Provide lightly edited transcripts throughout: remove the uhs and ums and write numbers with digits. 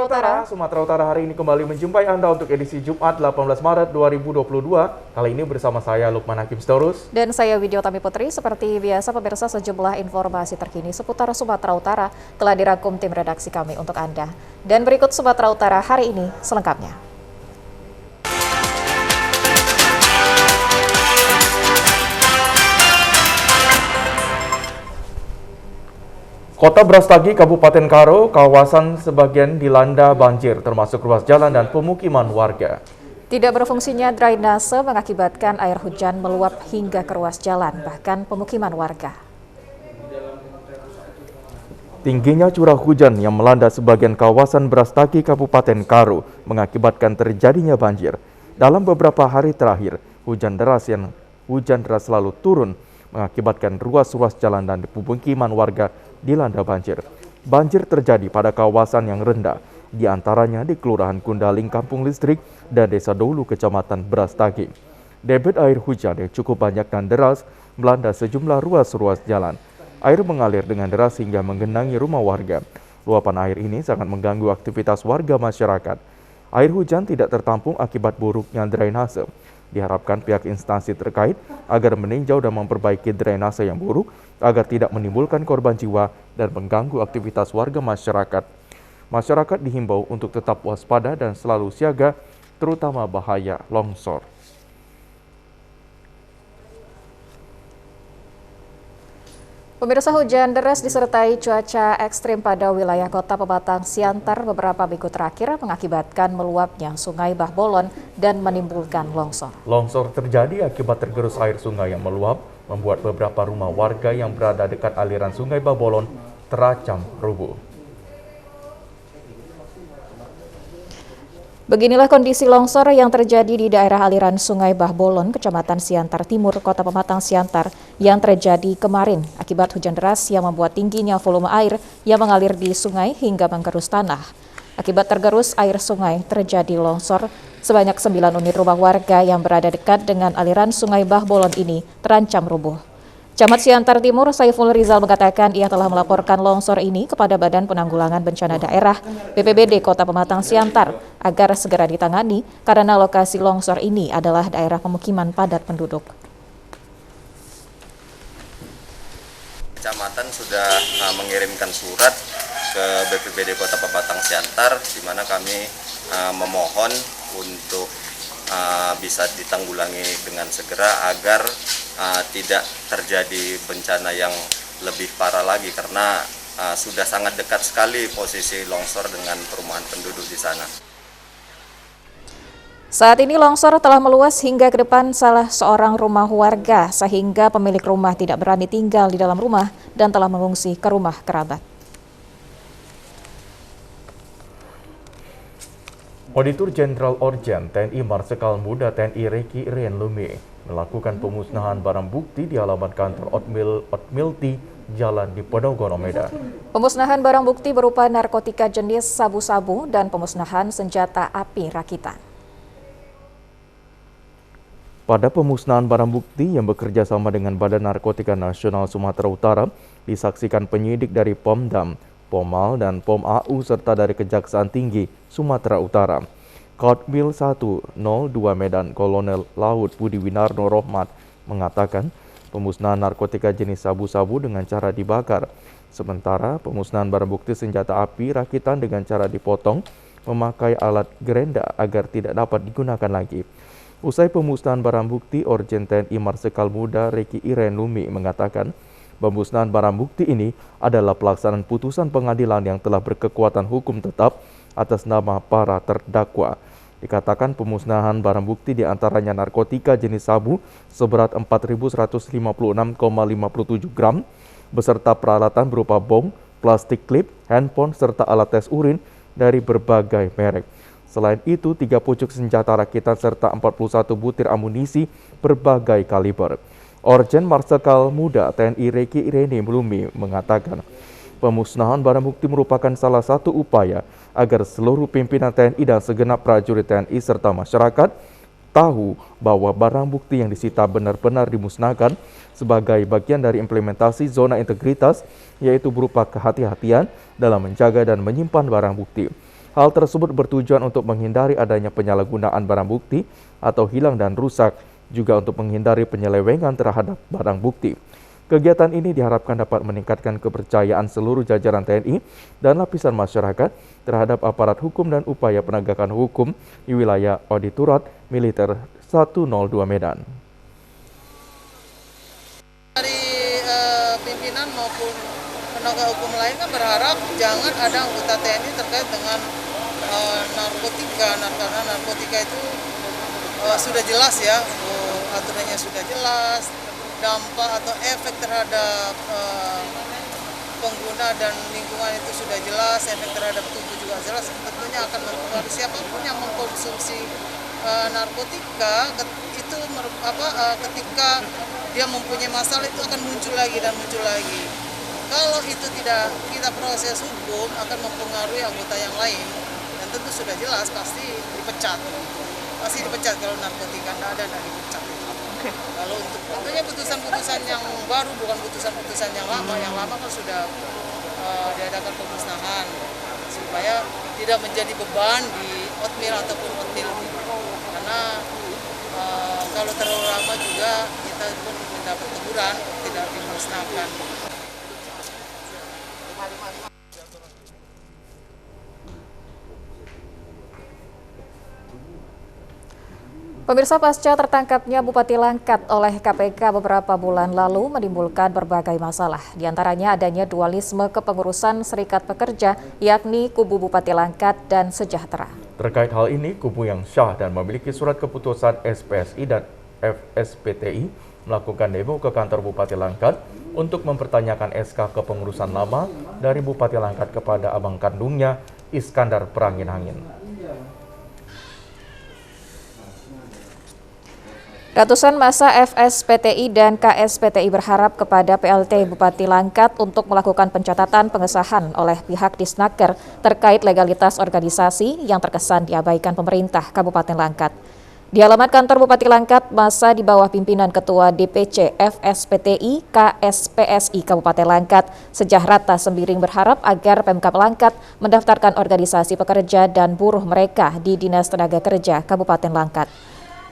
Utara. Sumatera Utara hari ini kembali menjumpai Anda untuk edisi Jumat 18 Maret 2022. Kali ini bersama saya Lukman Hakim Sitorus. Dan saya Widyotami Putri. Seperti biasa pemirsa, sejumlah informasi terkini seputar Sumatera Utara telah dirangkum tim redaksi kami untuk Anda. Dan berikut Sumatera Utara hari ini selengkapnya. Kota Brastagi, Kabupaten Karo, kawasan sebagian dilanda banjir, termasuk ruas jalan dan pemukiman warga. Tidak berfungsinya drainase mengakibatkan air hujan meluap hingga ke ruas jalan, bahkan pemukiman warga. Tingginya curah hujan yang melanda sebagian kawasan Brastagi, Kabupaten Karo, mengakibatkan terjadinya banjir. Dalam beberapa hari terakhir, hujan deras selalu turun, mengakibatkan ruas-ruas jalan dan pemukiman warga dilanda banjir. Banjir terjadi pada kawasan yang rendah, di antaranya di Kelurahan Kundaling, Kampung Listrik, dan Desa Dolu, Kecamatan Brastagi. Debit air hujan yang cukup banyak dan deras melanda sejumlah ruas-ruas jalan. Air mengalir dengan deras hingga menggenangi rumah warga. Luapan air ini sangat mengganggu aktivitas warga masyarakat. Air hujan tidak tertampung akibat buruknya drainase. Diharapkan pihak instansi terkait agar meninjau dan memperbaiki drainase yang buruk agar tidak menimbulkan korban jiwa dan mengganggu aktivitas warga masyarakat. Masyarakat dihimbau untuk tetap waspada dan selalu siaga, terutama bahaya longsor. Pemirsa, hujan deras disertai cuaca ekstrim pada wilayah Kota Pematang Siantar beberapa minggu terakhir mengakibatkan meluapnya Sungai Bahbolon dan menimbulkan longsor. Longsor terjadi akibat tergerus air sungai yang meluap, membuat beberapa rumah warga yang berada dekat aliran Sungai Bahbolon terancam rubuh. Beginilah kondisi longsor yang terjadi di daerah aliran Sungai Bahbolon, Kecamatan Siantar Timur, Kota Pematang Siantar yang terjadi kemarin akibat hujan deras yang membuat tingginya volume air yang mengalir di sungai hingga menggerus tanah. Akibat tergerus air sungai terjadi longsor, sebanyak 9 unit rumah warga yang berada dekat dengan aliran Sungai Bahbolon ini terancam rubuh. Camat Siantar Timur Saiful Rizal mengatakan ia telah melaporkan longsor ini kepada Badan Penanggulangan Bencana Daerah BPBD Kota Pematang Siantar agar segera ditangani karena lokasi longsor ini adalah daerah pemukiman padat penduduk. Kecamatan sudah mengirimkan surat ke BPBD Kota Pematang Siantar di mana kami memohon untuk bisa ditanggulangi dengan segera agar tidak terjadi bencana yang lebih parah lagi karena sudah sangat dekat sekali posisi longsor dengan perumahan penduduk di sana. Saat ini longsor telah meluas hingga ke depan salah seorang rumah warga sehingga pemilik rumah tidak berani tinggal di dalam rumah dan telah mengungsi ke rumah kerabat. Auditor Jenderal Orjen TNI Marsikal Muda TNI Reki Irian Lumi melakukan pemusnahan barang bukti di halaman kantor Otmilti Jalan Diponegoro, Medan. Pemusnahan barang bukti berupa narkotika jenis sabu-sabu dan pemusnahan senjata api rakitan. Pada pemusnahan barang bukti yang bekerja sama dengan Badan Narkotika Nasional Sumatera Utara, disaksikan penyidik dari Pomdam, Pomal, dan Pom AU serta dari Kejaksaan Tinggi Sumatera Utara. Kodim 102 Medan Kolonel Laut Budi Winarno Rohmat mengatakan pemusnahan narkotika jenis sabu-sabu dengan cara dibakar. Sementara pemusnahan barang bukti senjata api rakitan dengan cara dipotong memakai alat gerenda agar tidak dapat digunakan lagi. Usai pemusnahan barang bukti, Orjen TNI Marsikal Muda Reki Irian Lumi mengatakan pemusnahan barang bukti ini adalah pelaksanaan putusan pengadilan yang telah berkekuatan hukum tetap atas nama para terdakwa. Dikatakan pemusnahan barang bukti diantaranya narkotika jenis sabu seberat 4.156,57 gram, beserta peralatan berupa bom, plastik klip, handphone, serta alat tes urin dari berbagai merek. Selain itu, 3 pucuk senjata rakitan serta 41 butir amunisi berbagai kaliber. Orjen Marsikal Muda TNI Reki Irian Lumi mengatakan, pemusnahan barang bukti merupakan salah satu upaya agar seluruh pimpinan TNI dan segenap prajurit TNI serta masyarakat tahu bahwa barang bukti yang disita benar-benar dimusnahkan sebagai bagian dari implementasi zona integritas, yaitu berupa kehati-hatian dalam menjaga dan menyimpan barang bukti. Hal tersebut bertujuan untuk menghindari adanya penyalahgunaan barang bukti atau hilang dan rusak, juga untuk menghindari penyelewengan terhadap barang bukti. Kegiatan ini diharapkan dapat meningkatkan kepercayaan seluruh jajaran TNI dan lapisan masyarakat terhadap aparat hukum dan upaya penegakan hukum di wilayah Auditorat Militer 102 Medan. Dari pimpinan maupun penegak hukum lain kan berharap jangan ada anggota TNI terkait dengan narkotika, karena narkotika itu sudah jelas ya, aturannya sudah jelas, dampak atau efek terhadap pengguna dan lingkungan itu sudah jelas, efek terhadap tubuh juga jelas, tentunya akan mempengaruhi siapapun yang mengkonsumsi narkotika itu ketika dia mempunyai masalah itu akan muncul lagi dan muncul lagi. Kalau itu tidak kita proses hukum akan mempengaruhi anggota yang lain dan tentu sudah jelas pasti dipecat kalau narkotika tidak ada dan dipecat. Kalau untuk tentunya putusan-putusan yang baru bukan putusan-putusan yang lama kan sudah diadakan pemusnahan supaya tidak menjadi beban di Otmil ataupun Otmil karena kalau terlalu lama juga kita pun mendapat teguran tidak dimusnahkan. Pemirsa, pasca tertangkapnya Bupati Langkat oleh KPK beberapa bulan lalu menimbulkan berbagai masalah. Di antaranya adanya dualisme kepengurusan Serikat Pekerja, yakni kubu Bupati Langkat dan Sejahtera. Terkait hal ini, kubu yang syah dan memiliki surat keputusan SPSI dan FSPTI melakukan demo ke kantor Bupati Langkat untuk mempertanyakan SK kepengurusan lama dari Bupati Langkat kepada abang kandungnya, Iskandar Perangin-Angin. Ratusan massa FSPTI dan KSPTI berharap kepada PLT Bupati Langkat untuk melakukan pencatatan pengesahan oleh pihak Disnaker terkait legalitas organisasi yang terkesan diabaikan pemerintah Kabupaten Langkat. Di halaman kantor Bupati Langkat, massa di bawah pimpinan Ketua DPC FSPTI KSPSI Kabupaten Langkat, Sejahrata Sembiring berharap agar Pemkab Langkat mendaftarkan organisasi pekerja dan buruh mereka di Dinas Tenaga Kerja Kabupaten Langkat.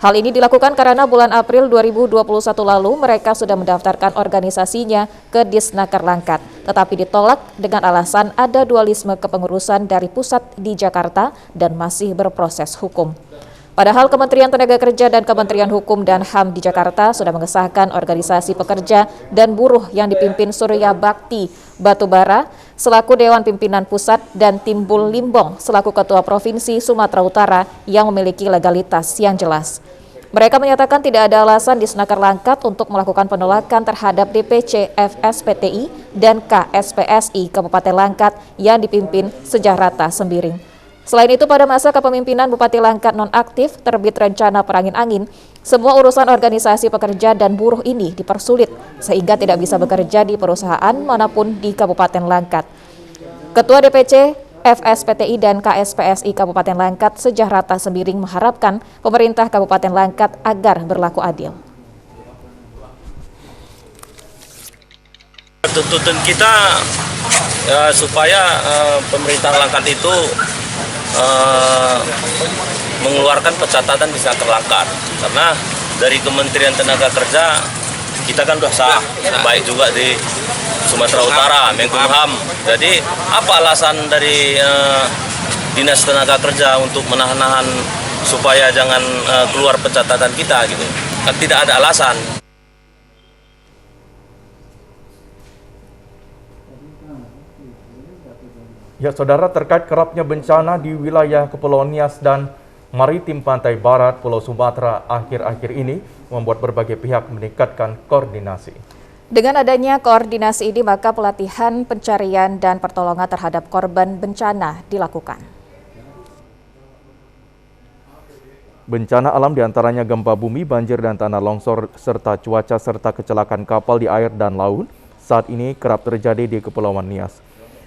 Hal ini dilakukan karena bulan April 2021 lalu mereka sudah mendaftarkan organisasinya ke Disnaker Langkat, tetapi ditolak dengan alasan ada dualisme kepengurusan dari pusat di Jakarta dan masih berproses hukum. Padahal Kementerian Tenaga Kerja dan Kementerian Hukum dan HAM di Jakarta sudah mengesahkan organisasi pekerja dan buruh yang dipimpin Surya Bakti Batubara selaku Dewan Pimpinan Pusat dan Timbul Limbong selaku Ketua Provinsi Sumatera Utara yang memiliki legalitas yang jelas. Mereka menyatakan tidak ada alasan di Disnaker Langkat untuk melakukan penolakan terhadap DPC FSPTI dan KSPSI Kabupaten Langkat yang dipimpin Sejahrata Sembiring. Selain itu, pada masa kepemimpinan Bupati Langkat nonaktif terbit rencana Perangin-Angin, semua urusan organisasi pekerja dan buruh ini dipersulit sehingga tidak bisa bekerja di perusahaan manapun di Kabupaten Langkat. Ketua DPC FSPTI dan KSPSI Kabupaten Langkat Sejahrata Sembiring mengharapkan pemerintah Kabupaten Langkat agar berlaku adil. Tuntutan kita supaya pemerintah Langkat itu mengeluarkan pencatatan Disnaker Langkat, karena dari Kementerian Tenaga Kerja kita kan sudah sah, baik juga di Sumatera Utara, Menkumham. Jadi apa alasan dari Dinas Tenaga Kerja untuk menahan-nahan supaya jangan keluar pencatatan kita gitu? Kan tidak ada alasan. Ya, saudara, terkait kerapnya bencana di wilayah Kepulauan Nias dan maritim pantai barat Pulau Sumatera akhir-akhir ini membuat berbagai pihak meningkatkan koordinasi. Dengan adanya koordinasi ini, maka pelatihan pencarian dan pertolongan terhadap korban bencana dilakukan. Bencana alam diantaranya gempa bumi, banjir dan tanah longsor, serta cuaca serta kecelakaan kapal di air dan laut saat ini kerap terjadi di Kepulauan Nias.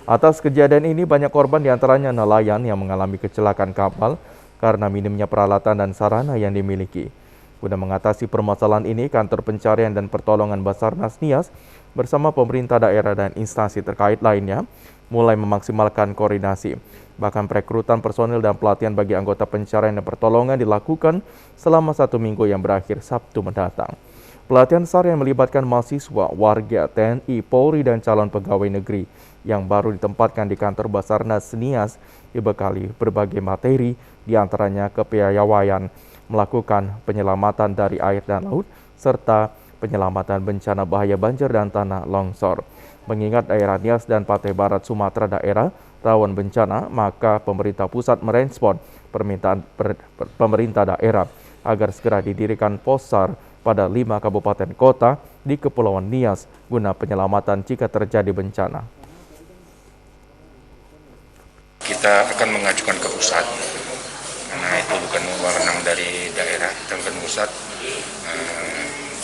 Atas kejadian ini, banyak korban diantaranya nelayan yang mengalami kecelakaan kapal karena minimnya peralatan dan sarana yang dimiliki. Guna mengatasi permasalahan ini, Kantor Pencarian dan Pertolongan Basarnas Nias bersama pemerintah daerah dan instansi terkait lainnya mulai memaksimalkan koordinasi. Bahkan perekrutan personil dan pelatihan bagi anggota pencarian dan pertolongan dilakukan selama 1 minggu yang berakhir Sabtu mendatang. Pelatihan SAR yang melibatkan mahasiswa, warga, TNI, Polri, dan calon pegawai negeri yang baru ditempatkan di kantor Basarnas Nias dibekali berbagai materi, diantaranya kepiawaian, melakukan penyelamatan dari air dan laut, serta penyelamatan bencana bahaya banjir dan tanah longsor. Mengingat daerah Nias dan Pantai Barat Sumatera daerah rawan bencana, maka pemerintah pusat merespon permintaan pemerintah daerah agar segera didirikan pos SAR pada 5 kabupaten kota di Kepulauan Nias guna penyelamatan jika terjadi bencana. Kita akan mengajukan ke pusat, karena itu bukan wewenang dari daerah, kita akan pusat.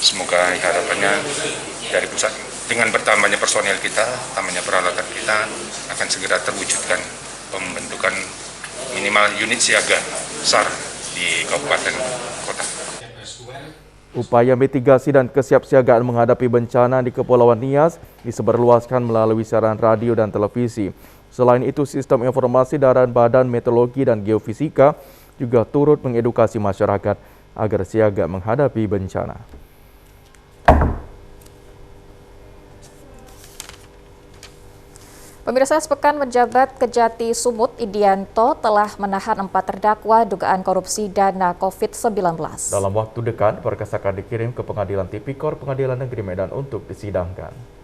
Semoga harapannya dari pusat dengan bertambahnya personel kita, tambahnya peralatan kita akan segera terwujudkan pembentukan minimal unit siaga SAR di kabupaten kota. Upaya mitigasi dan kesiapsiagaan menghadapi bencana di Kepulauan Nias disebarluaskan melalui siaran radio dan televisi. Selain itu, sistem informasi dari Badan Meteorologi dan Geofisika juga turut mengedukasi masyarakat agar siaga menghadapi bencana. Pemirsa, sepekan menjabat Kejati Sumut, Idianto telah menahan 4 terdakwa dugaan korupsi dana COVID-19. Dalam waktu dekat, berkas akan dikirim ke Pengadilan Tipikor Pengadilan Negeri Medan untuk disidangkan.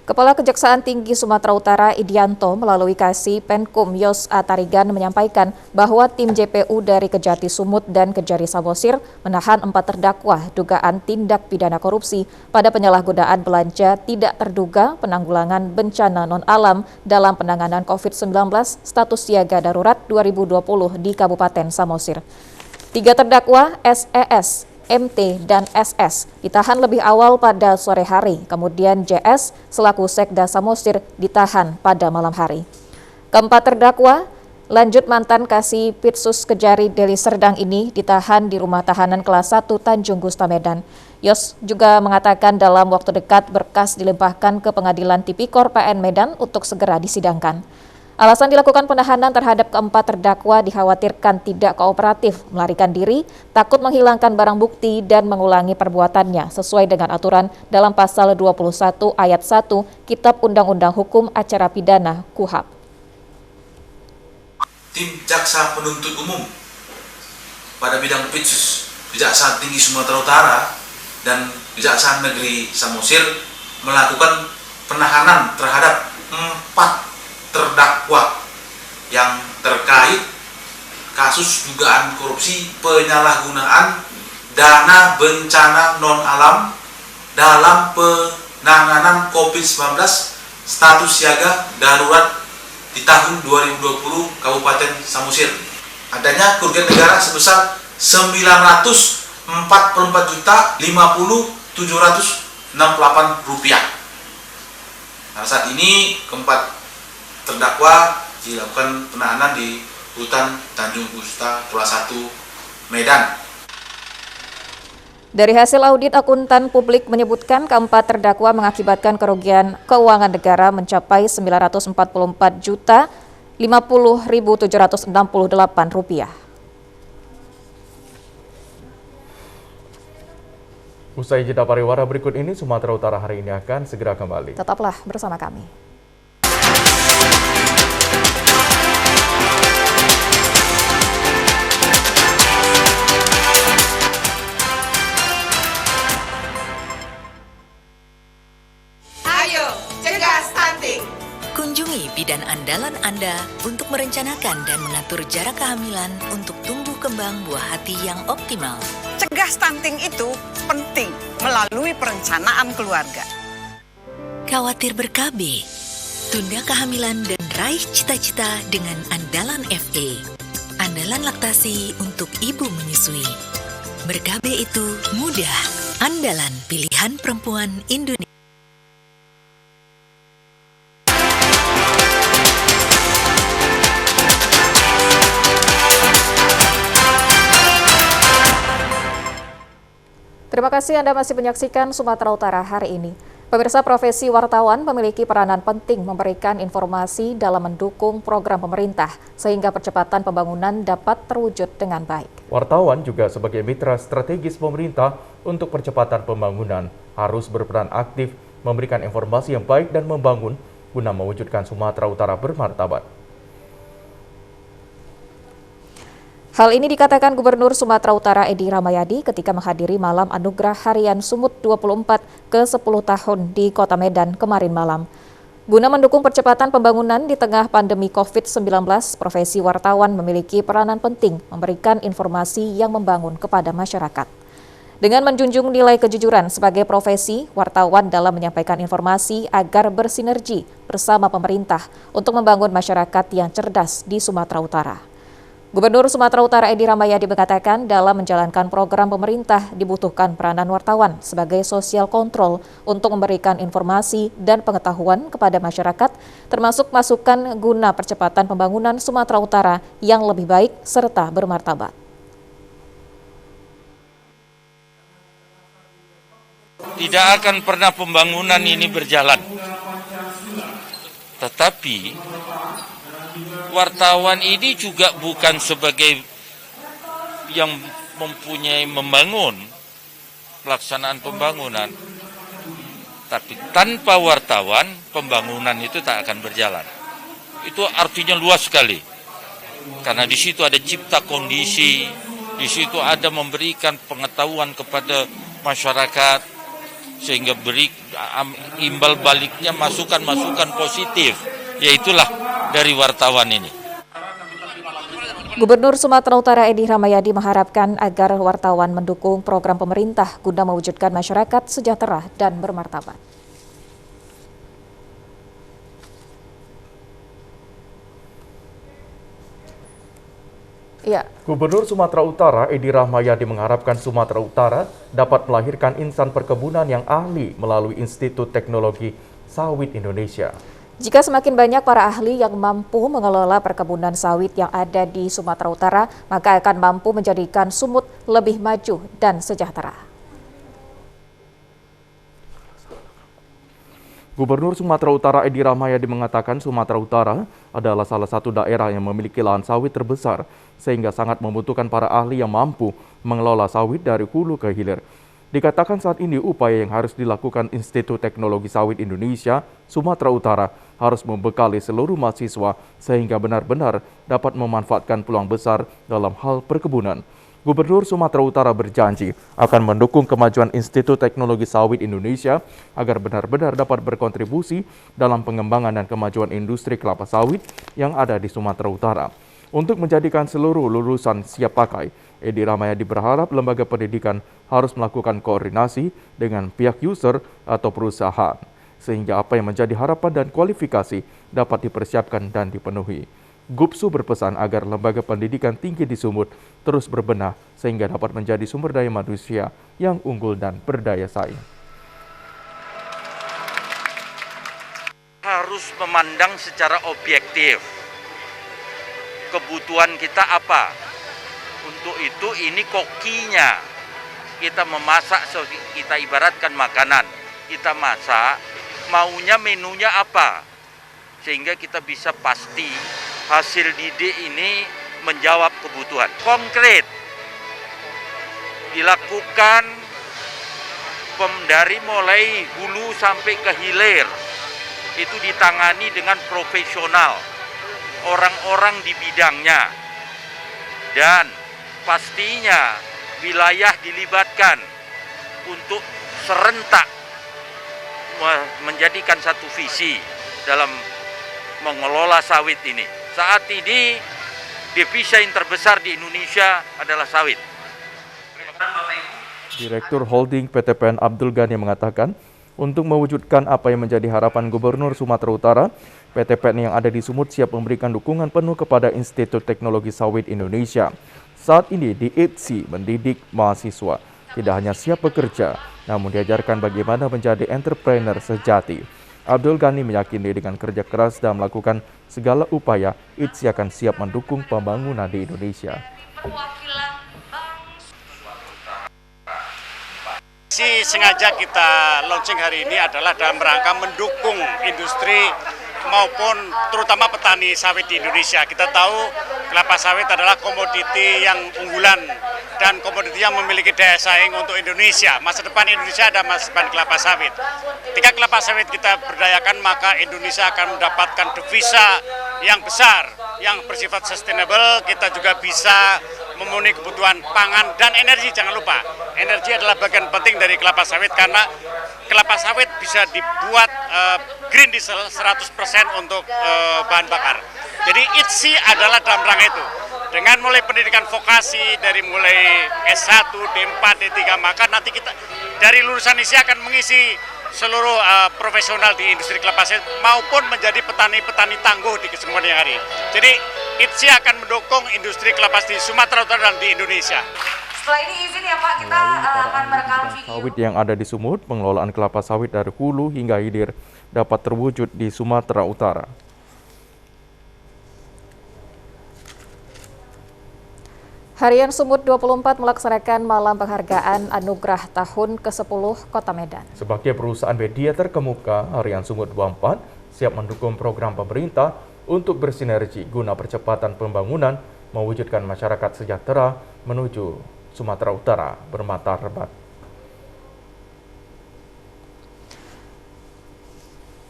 Kepala Kejaksaan Tinggi Sumatera Utara Idianto melalui Kasih Penkum Yos Atarigan menyampaikan bahwa tim JPU dari Kejati Sumut dan Kejari Samosir menahan 4 terdakwa dugaan tindak pidana korupsi pada penyalahgunaan belanja tidak terduga penanggulangan bencana non-alam dalam penanganan COVID-19 status siaga darurat 2020 di Kabupaten Samosir. 3 terdakwa SES, MT, dan SS ditahan lebih awal pada sore hari, kemudian JS selaku Sekda Samosir ditahan pada malam hari. Keempat terdakwa, lanjut mantan Kasih Pitsus Kejari Deli Serdang ini ditahan di rumah tahanan kelas 1 Tanjung Gusta Medan. Yos juga mengatakan dalam waktu dekat berkas dilimpahkan ke Pengadilan Tipikor PN Medan untuk segera disidangkan. Alasan dilakukan penahanan terhadap keempat terdakwa dikhawatirkan tidak kooperatif, melarikan diri, takut menghilangkan barang bukti, dan mengulangi perbuatannya sesuai dengan aturan dalam pasal 21 ayat 1 Kitab Undang-Undang Hukum Acara Pidana KUHAP. Tim Jaksa Penuntut Umum pada bidang Pitsus Kejaksaan Tinggi Sumatera Utara dan Kejaksaan Negeri Samosir melakukan penahanan terhadap 4 terdakwa yang terkait kasus dugaan korupsi penyalahgunaan dana bencana non-alam dalam penanganan COVID-19 status siaga darurat di tahun 2020 Kabupaten Samosir. Adanya kerugian negara sebesar 944.50.768 rupiah. Nah, saat ini keempat terdakwa dilakukan penahanan di Rutan Tanjung Gusta kelas 1 Medan. Dari hasil audit akuntan publik menyebutkan keempat terdakwa mengakibatkan kerugian keuangan negara mencapai Rp944.50.768. Usai jeda pariwara berikut ini, Sumatera Utara hari ini akan segera kembali. Tetaplah bersama kami. Kunjungi bidan andalan Anda untuk merencanakan dan mengatur jarak kehamilan untuk tumbuh kembang buah hati yang optimal. Cegah stunting itu penting melalui perencanaan keluarga. Khawatir ber-KB? Tunda kehamilan dan raih cita-cita dengan Andalan FE. Andalan laktasi untuk ibu menyusui. Ber-KB itu mudah. Andalan pilihan perempuan Indonesia. Terima kasih Anda masih menyaksikan Sumatera Utara hari ini. Pemirsa, profesi wartawan memiliki peranan penting memberikan informasi dalam mendukung program pemerintah sehingga percepatan pembangunan dapat terwujud dengan baik. Wartawan juga sebagai mitra strategis pemerintah untuk percepatan pembangunan harus berperan aktif memberikan informasi yang baik dan membangun guna mewujudkan Sumatera Utara bermartabat. Hal ini dikatakan Gubernur Sumatera Utara Edi Rahmayadi ketika menghadiri Malam Anugerah Harian Sumut 24 ke-10 tahun di Kota Medan kemarin malam. Guna mendukung percepatan pembangunan di tengah pandemi COVID-19, profesi wartawan memiliki peranan penting memberikan informasi yang membangun kepada masyarakat. Dengan menjunjung nilai kejujuran sebagai profesi, wartawan dalam menyampaikan informasi agar bersinergi bersama pemerintah untuk membangun masyarakat yang cerdas di Sumatera Utara. Gubernur Sumatera Utara Edi Rahmayadi mengatakan dalam menjalankan program pemerintah dibutuhkan peranan wartawan sebagai sosial kontrol untuk memberikan informasi dan pengetahuan kepada masyarakat, termasuk masukan guna percepatan pembangunan Sumatera Utara yang lebih baik serta bermartabat. Tidak akan pernah pembangunan ini berjalan. Tetapi wartawan ini juga bukan sebagai yang mempunyai membangun pelaksanaan pembangunan. Tapi tanpa wartawan, pembangunan itu tak akan berjalan. Itu artinya luas sekali. Karena di situ ada cipta kondisi, di situ ada memberikan pengetahuan kepada masyarakat, sehingga beri imbal baliknya masukan-masukan positif, yaitulah dari wartawan ini. Gubernur Sumatera Utara Edi Rahmayadi mengharapkan agar wartawan mendukung program pemerintah guna mewujudkan masyarakat sejahtera dan bermartabat. Ya. Gubernur Sumatera Utara Edi Rahmayadi mengharapkan Sumatera Utara dapat melahirkan insan perkebunan yang ahli melalui Institut Teknologi Sawit Indonesia. Jika semakin banyak para ahli yang mampu mengelola perkebunan sawit yang ada di Sumatera Utara, maka akan mampu menjadikan Sumut lebih maju dan sejahtera. Gubernur Sumatera Utara Edi Rahmayadi mengatakan Sumatera Utara adalah salah satu daerah yang memiliki lahan sawit terbesar, sehingga sangat membutuhkan para ahli yang mampu mengelola sawit dari hulu ke hilir. Dikatakan saat ini upaya yang harus dilakukan Institut Teknologi Sawit Indonesia, Sumatera Utara, harus membekali seluruh mahasiswa sehingga benar-benar dapat memanfaatkan peluang besar dalam hal perkebunan. Gubernur Sumatera Utara berjanji akan mendukung kemajuan Institut Teknologi Sawit Indonesia agar benar-benar dapat berkontribusi dalam pengembangan dan kemajuan industri kelapa sawit yang ada di Sumatera Utara. Untuk menjadikan seluruh lulusan siap pakai, Edi Rahmayadi berharap lembaga pendidikan harus melakukan koordinasi dengan pihak user atau perusahaan, sehingga apa yang menjadi harapan dan kualifikasi dapat dipersiapkan dan dipenuhi. Gubsu berpesan agar lembaga pendidikan tinggi di Sumut terus berbenah sehingga dapat menjadi sumber daya manusia yang unggul dan berdaya saing. Harus memandang secara objektif. Kebutuhan kita apa? Untuk itu ini kokinya. Kita memasak, kita ibaratkan makanan. Kita masak, maunya menunya apa? Sehingga kita bisa pasti hasil didik ini menjawab kebutuhan. Konkret, dilakukan dari mulai hulu sampai ke hilir. Itu ditangani dengan profesional, orang-orang di bidangnya. Dan pastinya wilayah dilibatkan untuk serentak menjadikan satu visi dalam mengelola sawit ini. Saat ini devisa yang terbesar di Indonesia adalah sawit. Direktur Holding PTPN Abdul Ghani mengatakan, untuk mewujudkan apa yang menjadi harapan Gubernur Sumatera Utara, PTPN yang ada di Sumut siap memberikan dukungan penuh kepada Institut Teknologi Sawit Indonesia. Saat ini di ITSI mendidik mahasiswa tidak hanya siap bekerja, namun diajarkan bagaimana menjadi entrepreneur sejati. Abdul Ghani meyakini dengan kerja keras dan melakukan segala upaya, ITSI akan siap mendukung pembangunan di Indonesia. Sengaja kita launching hari ini adalah dalam rangka mendukung industri maupun terutama petani sawit di Indonesia. Kita tahu kelapa sawit adalah komoditi yang unggulan dan komoditi yang memiliki daya saing untuk Indonesia. Masa depan Indonesia ada masa depan kelapa sawit. Ketika kelapa sawit kita berdayakan, maka Indonesia akan mendapatkan devisa yang besar, yang bersifat sustainable. Kita juga bisa memenuhi kebutuhan pangan dan energi. Jangan lupa, energi adalah bagian penting dari kelapa sawit karena kelapa sawit bisa dibuat green diesel 100% untuk bahan bakar. Jadi ITSI adalah dalam rangka itu. Dengan mulai pendidikan vokasi dari mulai S1, D4, D3, maka nanti kita dari lulusan ITSI akan mengisi seluruh profesional di industri kelapa sawit maupun menjadi petani-petani tangguh di kemudian hari. Jadi ITSI akan mendukung industri kelapa sawit di Sumatera Utara dan di Indonesia. Setelah ini izin ya Pak, kita akan merekam video. Sawit yang ada di Sumut, pengelolaan kelapa sawit dari hulu hingga hilir dapat terwujud di Sumatera Utara. Harian Sumut 24 melaksanakan malam penghargaan anugerah tahun ke-10 Kota Medan. Sebagai perusahaan media terkemuka, Harian Sumut 24 siap mendukung program pemerintah untuk bersinergi guna percepatan pembangunan mewujudkan masyarakat sejahtera menuju Sumatera Utara bermartabat.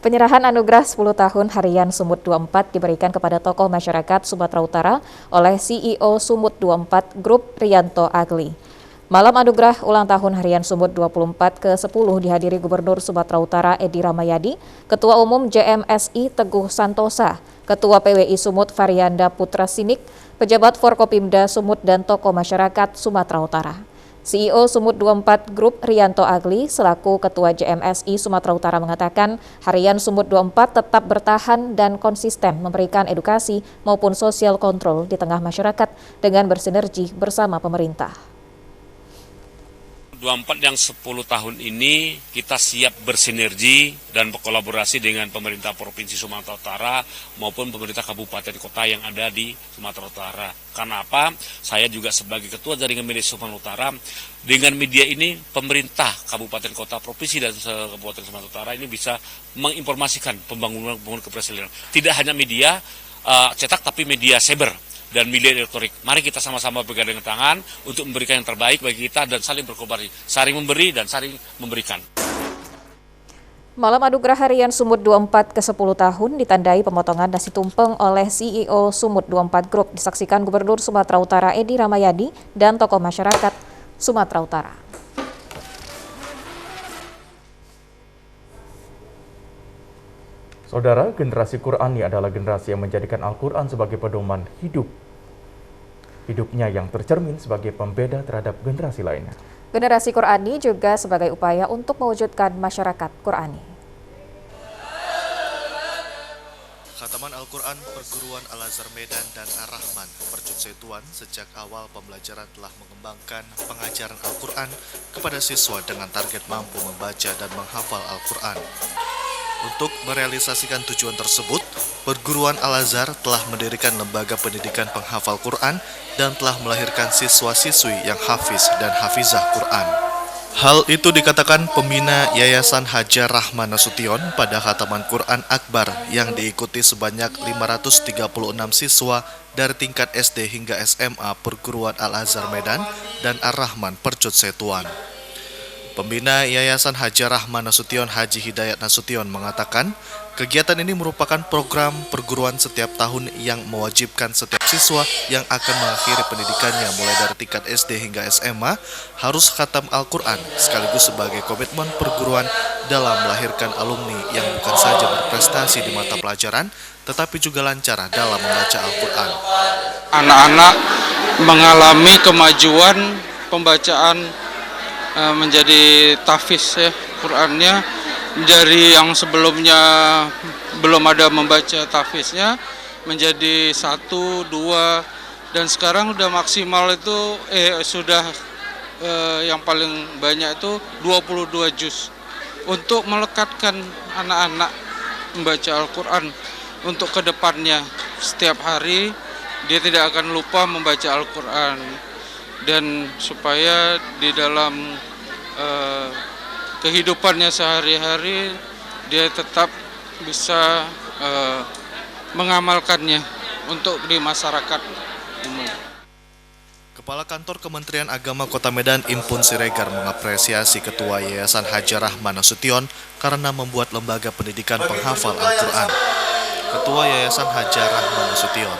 Penyerahan anugerah 10 tahun Harian Sumut 24 diberikan kepada tokoh masyarakat Sumatera Utara oleh CEO Sumut 24 Grup Riyanto Agli. Malam anugerah ulang tahun Harian Sumut 24 ke-10 dihadiri Gubernur Sumatera Utara Edi Rahmayadi, Ketua Umum JMSI Teguh Santosa, Ketua PWI Sumut Varianda Putra Sinik, pejabat Forkopimda Sumut dan tokoh masyarakat Sumatera Utara. CEO Sumut 24 Grup Riyanto Agli selaku Ketua JMSI Sumatera Utara mengatakan Harian Sumut 24 tetap bertahan dan konsisten memberikan edukasi maupun sosial kontrol di tengah masyarakat dengan bersinergi bersama pemerintah. 24 yang 10 tahun ini kita siap bersinergi dan berkolaborasi dengan pemerintah Provinsi Sumatera Utara maupun pemerintah kabupaten kota yang ada di Sumatera Utara. Karena apa? Saya juga sebagai ketua jaringan media Sumatera Utara, dengan media ini pemerintah kabupaten kota provinsi dan kabupaten Sumatera Utara ini bisa menginformasikan pembangunan keberhasilan. Tidak hanya media cetak tapi media cyber dan media elektronik. Mari kita sama-sama bergandeng tangan untuk memberikan yang terbaik bagi kita dan saling berkolaborasi, saling memberi dan saling memberikan. Malam anugerah Harian Sumut 24 ke-10 tahun ditandai pemotongan nasi tumpeng oleh CEO Sumut 24 Group disaksikan Gubernur Sumatera Utara Edi Rahmayadi dan tokoh masyarakat Sumatera Utara. Saudara, generasi Qur'ani adalah generasi yang menjadikan Al-Quran sebagai pedoman hidup. Hidupnya yang tercermin sebagai pembeda terhadap generasi lainnya. Generasi Qur'ani juga sebagai upaya untuk mewujudkan masyarakat Qur'ani. Khataman Al-Quran Perguruan Al-Azhar Medan dan Ar-Rahman Percusetuan sejak awal pembelajaran telah mengembangkan pengajaran Al-Quran kepada siswa dengan target mampu membaca dan menghafal Al-Quran. Untuk merealisasikan tujuan tersebut, Perguruan Al-Azhar telah mendirikan lembaga pendidikan penghafal Quran dan telah melahirkan siswa-siswi yang hafiz dan hafizah Quran. Hal itu dikatakan pembina Yayasan Hajar Rahman Nasution pada Khataman Quran Akbar yang diikuti sebanyak 536 siswa dari tingkat SD hingga SMA Perguruan Al-Azhar Medan dan Ar-Rahman Percusetuan. Pembina Yayasan Hajar Rahman Nasution Haji Hidayat Nasution mengatakan, kegiatan ini merupakan program perguruan setiap tahun yang mewajibkan setiap siswa yang akan mengakhiri pendidikannya mulai dari tingkat SD hingga SMA harus khatam Al-Quran sekaligus sebagai komitmen perguruan dalam melahirkan alumni yang bukan saja berprestasi di mata pelajaran tetapi juga lancar dalam membaca Al-Quran. Anak-anak mengalami kemajuan pembacaan menjadi tahfiz ya Qurannya, dari yang sebelumnya belum ada membaca tahfiznya menjadi 1, 2 dan sekarang udah maksimal itu sudah yang paling banyak itu 22 juz untuk melekatkan anak-anak membaca Al-Quran untuk kedepannya. Setiap hari dia tidak akan lupa membaca Al-Quran. Dan supaya di dalam kehidupannya sehari-hari dia tetap bisa mengamalkannya untuk di masyarakat umum. Kepala Kantor Kementerian Agama Kota Medan Impun Siregar mengapresiasi Ketua Yayasan Hajah Rahman Nasution karena membuat lembaga pendidikan penghafal Al-Quran. Ketua Yayasan Hajah Rahman Nasution,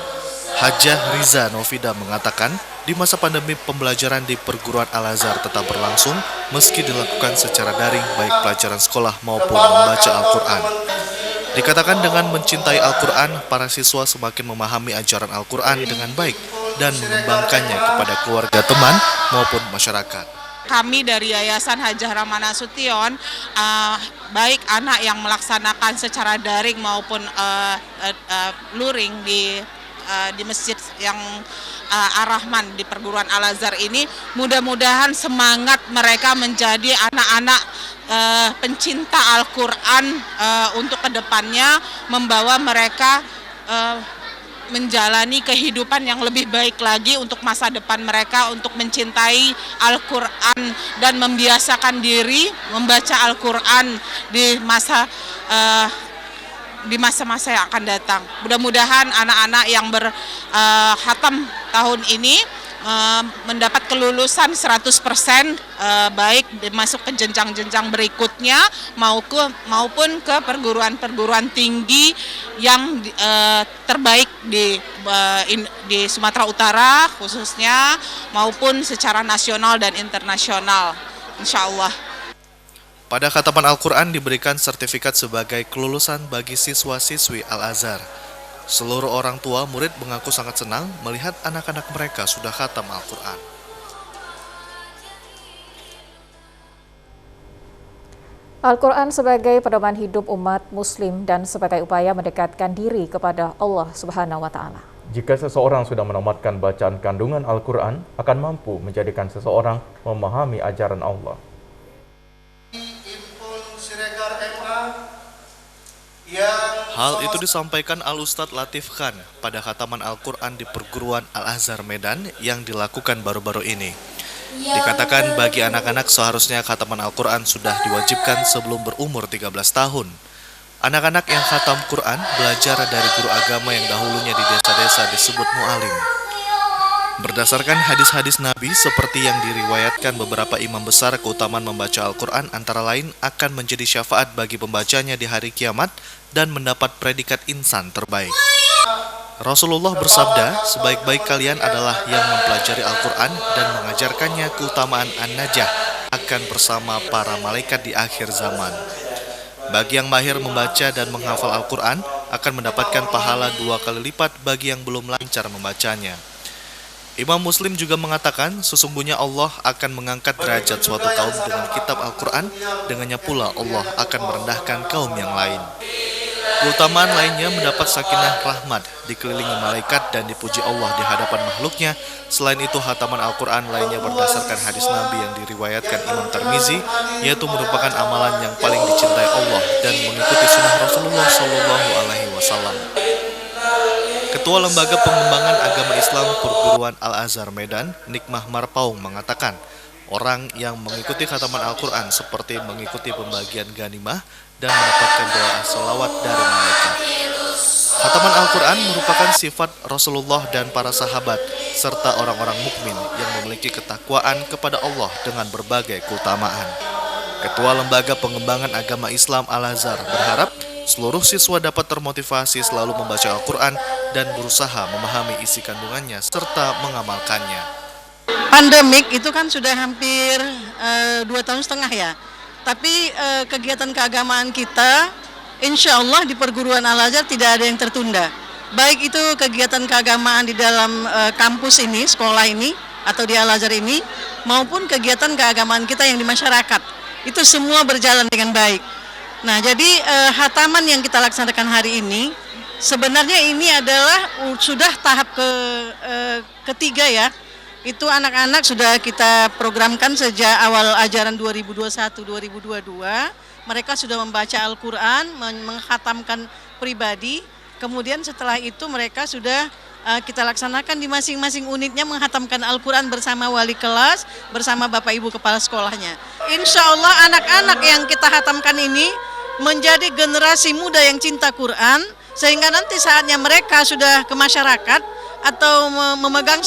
Hajah Riza Novida mengatakan, di masa pandemi pembelajaran di perguruan Al-Azhar tetap berlangsung meski dilakukan secara daring baik pelajaran sekolah maupun membaca Al-Quran. Dikatakan dengan mencintai Al-Quran, para siswa semakin memahami ajaran Al-Quran dengan baik dan mengembangkannya kepada keluarga, teman, maupun masyarakat. Kami dari Yayasan Hajah Rahman Nasution, baik anak yang melaksanakan secara daring maupun luring di masjid yang Ar-Rahman di perguruan Al-Azhar ini, mudah-mudahan semangat mereka menjadi anak-anak pencinta Al-Quran untuk kedepannya, membawa mereka menjalani kehidupan yang lebih baik lagi untuk masa depan mereka, untuk mencintai Al-Quran dan membiasakan diri membaca Al-Quran di masa-masa yang akan datang. Mudah-mudahan anak-anak yang berkhatam tahun ini mendapat kelulusan 100%, baik masuk ke jenjang-jenjang berikutnya maupun ke perguruan-perguruan tinggi yang terbaik di Sumatera Utara khususnya, maupun secara nasional dan internasional, insya Allah. Pada khataman Al-Quran diberikan sertifikat sebagai kelulusan bagi siswa-siswi Al-Azhar. Seluruh orang tua murid mengaku sangat senang melihat anak-anak mereka sudah khatam Al-Quran. Al-Quran sebagai pedoman hidup umat muslim dan sebagai upaya mendekatkan diri kepada Allah Subhanahu wa Ta'ala. Jika seseorang sudah menamatkan bacaan kandungan Al-Quran, akan mampu menjadikan seseorang memahami ajaran Allah. Hal itu disampaikan Al-Ustadz Latif Khan pada khataman Al-Quran di perguruan Al-Azhar Medan yang dilakukan baru-baru ini. Dikatakan bagi anak-anak seharusnya khataman Al-Quran sudah diwajibkan sebelum berumur 13 tahun. Anak-anak yang khatam Quran belajar dari guru agama yang dahulunya di desa-desa disebut mu'alim. Berdasarkan hadis-hadis Nabi seperti yang diriwayatkan beberapa imam besar, keutamaan membaca Al-Quran antara lain akan menjadi syafaat bagi pembacanya di hari kiamat dan mendapat predikat insan terbaik. Rasulullah bersabda, sebaik-baik kalian adalah yang mempelajari Al-Quran dan mengajarkannya. Keutamaan an-najah akan bersama para malaikat di akhir zaman. Bagi yang mahir membaca dan menghafal Al-Quran akan mendapatkan pahala 2 kali lipat bagi yang belum lancar membacanya. Imam Muslim juga mengatakan, sesungguhnya Allah akan mengangkat derajat suatu kaum dengan kitab Al-Quran, dengannya pula Allah akan merendahkan kaum yang lain. Keutamaan lainnya mendapat sakinah rahmat, dikelilingi malaikat dan dipuji Allah di hadapan makhluknya. Selain itu, khataman Al-Quran lainnya berdasarkan hadis Nabi yang diriwayatkan Imam Tirmizi, yaitu merupakan amalan yang paling dicintai Allah dan mengikuti sunnah Rasulullah SAW. Ketua Lembaga Pengembangan Agama Islam Perguruan Al-Azhar Medan, Nikmah Marpaung mengatakan, orang yang mengikuti khataman Al-Quran seperti mengikuti pembagian ghanimah dan mendapatkan doa salawat dari malaikat. Khataman Al-Quran merupakan sifat Rasulullah dan para sahabat, serta orang-orang mukmin yang memiliki ketakwaan kepada Allah dengan berbagai keutamaan. Ketua Lembaga Pengembangan Agama Islam Al-Azhar berharap seluruh siswa dapat termotivasi selalu membaca Al-Quran dan berusaha memahami isi kandungannya serta mengamalkannya. Pandemik itu kan sudah hampir 2,5 tahun ya. Tapi kegiatan keagamaan kita, insya Allah di perguruan Al-Azhar tidak ada yang tertunda. Baik itu kegiatan keagamaan di dalam kampus ini, sekolah ini, atau di Al-Azhar ini, maupun kegiatan keagamaan kita yang di masyarakat. Itu semua berjalan dengan baik. Nah, jadi khataman yang kita laksanakan hari ini, sebenarnya ini adalah sudah tahap ketiga ya. Itu anak-anak sudah kita programkan sejak awal ajaran 2021-2022. Mereka sudah membaca Al-Quran, mengkhatamkan pribadi. Kemudian setelah itu mereka sudah kita laksanakan di masing-masing unitnya mengkhatamkan Al-Quran bersama wali kelas, bersama Bapak Ibu Kepala Sekolahnya. insya Allah anak-anak yang kita hatamkan ini menjadi generasi muda yang cinta Quran, sehingga nanti saatnya mereka sudah ke masyarakat atau memegang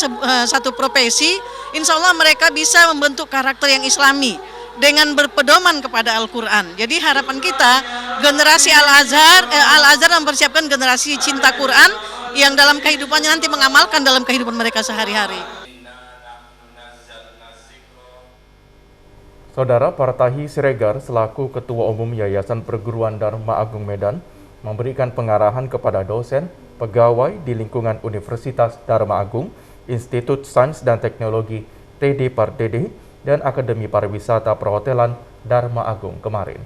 satu profesi, insya Allah mereka bisa membentuk karakter yang islami dengan berpedoman kepada Al-Quran. Jadi harapan kita generasi Al-Azhar mempersiapkan generasi cinta Quran yang dalam kehidupannya nanti mengamalkan dalam kehidupan mereka sehari-hari. Saudara Partahi Siregar selaku Ketua Umum Yayasan Perguruan Dharma Agung Medan memberikan pengarahan kepada dosen, pegawai di lingkungan Universitas Dharma Agung, Institut Sains dan Teknologi TD Pardede, dan Akademi Pariwisata Perhotelan Dharma Agung kemarin.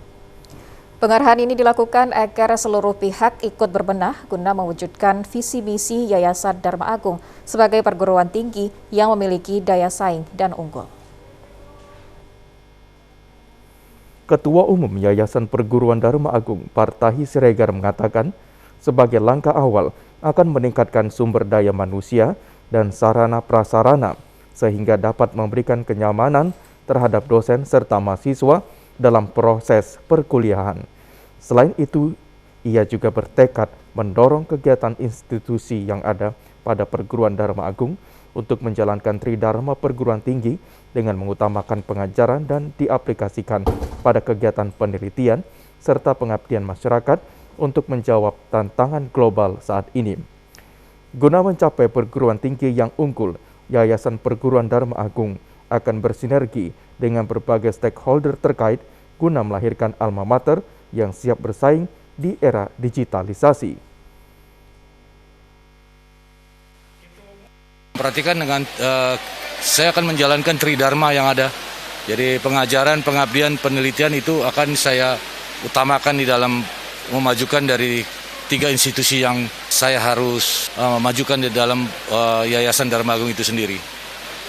Pengarahan ini dilakukan agar seluruh pihak ikut berbenah guna mewujudkan visi misi Yayasan Dharma Agung sebagai perguruan tinggi yang memiliki daya saing dan unggul. Ketua Umum Yayasan Perguruan Dharma Agung Partahi Siregar mengatakan, sebagai langkah awal akan meningkatkan sumber daya manusia dan sarana prasarana sehingga dapat memberikan kenyamanan terhadap dosen serta mahasiswa dalam proses perkuliahan. Selain itu, ia juga bertekad mendorong kegiatan institusi yang ada pada Perguruan Dharma Agung untuk menjalankan Tridharma Perguruan Tinggi dengan mengutamakan pengajaran dan diaplikasikan pada kegiatan penelitian serta pengabdian masyarakat untuk menjawab tantangan global saat ini. Guna mencapai perguruan tinggi yang unggul, Yayasan Perguruan Dharma Agung akan bersinergi dengan berbagai stakeholder terkait guna melahirkan alma mater yang siap bersaing di era digitalisasi. Perhatikan dengan saya akan menjalankan Tridharma yang ada. Jadi pengajaran, pengabdian, penelitian itu akan saya utamakan di dalam memajukan dari 3 institusi yang saya harus majukan di dalam Yayasan Dharma Agung itu sendiri.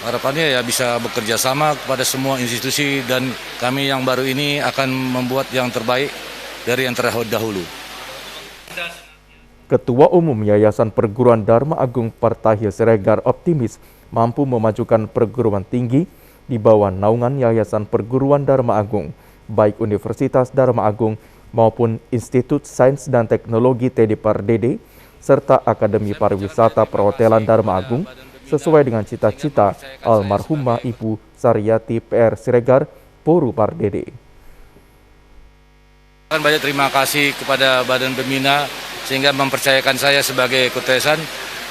Harapannya ya bisa bekerja sama kepada semua institusi dan kami yang baru ini akan membuat yang terbaik dari yang terdahulu. Ketua Umum Yayasan Perguruan Dharma Agung Partahi Siregar optimis mampu memajukan perguruan tinggi di bawah naungan Yayasan Perguruan Dharma Agung, baik Universitas Dharma Agung maupun Institut Sains dan Teknologi TD Pardede, serta Akademi Pariwisata Perhotelan Dharma Agung, sesuai dengan cita-cita almarhumah Ibu Saryati PR Siregar, Poru Pardede. Banyak terima kasih kepada Badan Pembina sehingga mempercayakan saya sebagai ketuasan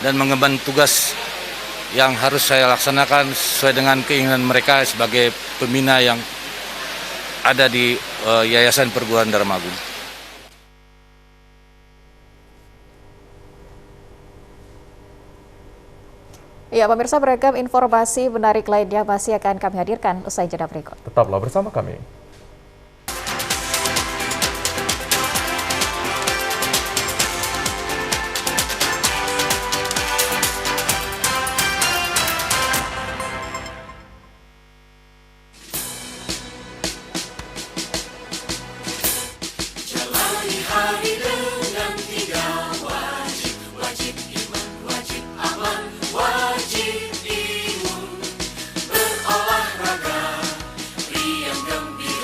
dan mengemban tugas yang harus saya laksanakan sesuai dengan keinginan mereka sebagai pembina yang ada di Yayasan Perguruan Dharma Agung. Ya, pemirsa, beragam informasi menarik lainnya masih akan kami hadirkan usai jeda berikut. Tetaplah bersama kami. Hari dengan 3 wajib, wajib iman, wajib amal, wajib imun, berolahraga, riang gembira.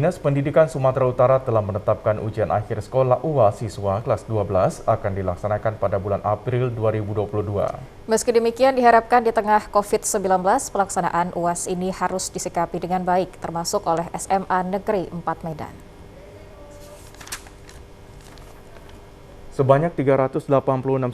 Dinas Pendidikan Sumatera Utara telah menetapkan ujian akhir sekolah UAS siswa kelas 12 akan dilaksanakan pada bulan April 2022. Meski demikian, diharapkan di tengah COVID-19, pelaksanaan UAS ini harus disikapi dengan baik, termasuk oleh SMA Negeri 4 Medan. Sebanyak 386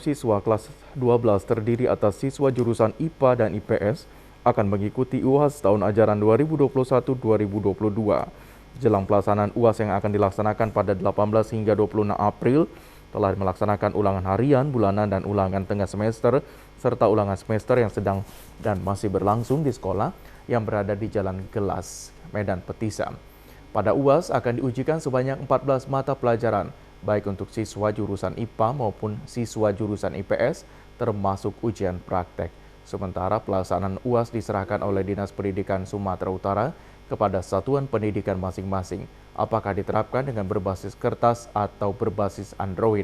siswa kelas 12 terdiri atas siswa jurusan IPA dan IPS akan mengikuti UAS tahun ajaran 2021-2022. Jelang pelaksanaan UAS yang akan dilaksanakan pada 18 hingga 26 April, telah melaksanakan ulangan harian, bulanan, dan ulangan tengah semester, serta ulangan semester yang sedang dan masih berlangsung di sekolah yang berada di Jalan Gelas, Medan Petisa. Pada UAS akan diujikan sebanyak 14 mata pelajaran, baik untuk siswa jurusan IPA maupun siswa jurusan IPS, termasuk ujian praktek. Sementara pelaksanaan UAS diserahkan oleh Dinas Pendidikan Sumatera Utara kepada satuan pendidikan masing-masing, apakah diterapkan dengan berbasis kertas atau berbasis Android.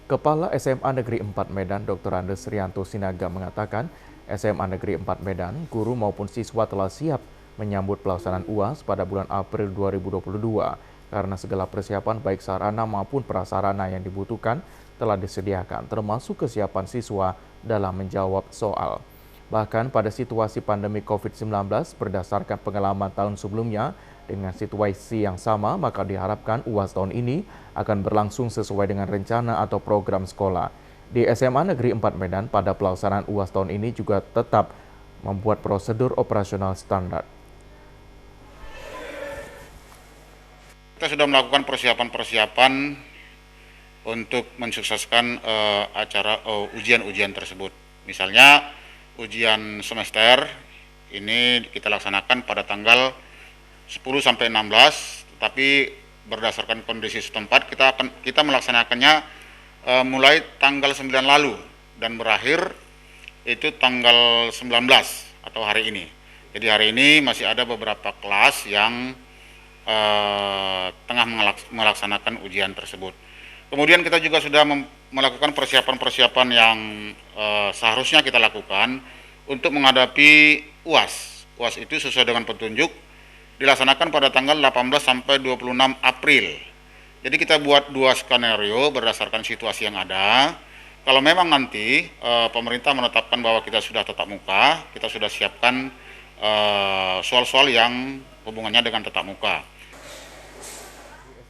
Kepala SMA Negeri 4 Medan, Dr. Andes Rianto Sinaga mengatakan, SMA Negeri 4 Medan, guru maupun siswa telah siap menyambut pelaksanaan UAS pada bulan April 2022. Karena segala persiapan baik sarana maupun prasarana yang dibutuhkan telah disediakan, termasuk kesiapan siswa dalam menjawab soal. Bahkan pada situasi pandemi COVID-19 berdasarkan pengalaman tahun sebelumnya dengan situasi yang sama, maka diharapkan UAS tahun ini akan berlangsung sesuai dengan rencana atau program sekolah. Di SMA Negeri 4 Medan, pada pelaksanaan UAS tahun ini juga tetap membuat prosedur operasional standar. Kita sudah melakukan persiapan-persiapan untuk mensukseskan acara ujian-ujian tersebut. Misalnya ujian semester ini kita laksanakan pada tanggal 10 sampai 16, tetapi berdasarkan kondisi setempat kita melaksanakannya mulai tanggal 9 lalu dan berakhir itu tanggal 19 atau hari ini. Jadi hari ini masih ada beberapa kelas yang tengah melaksanakan ujian tersebut. Kemudian kita juga sudah melakukan persiapan-persiapan yang seharusnya kita lakukan untuk menghadapi UAS. UAS itu sesuai dengan petunjuk dilaksanakan pada tanggal 18 sampai 26 April. Jadi kita buat dua skenario berdasarkan situasi yang ada. Kalau memang nanti pemerintah menetapkan bahwa kita sudah tatap muka, kita sudah siapkan soal-soal yang hubungannya dengan tatap muka.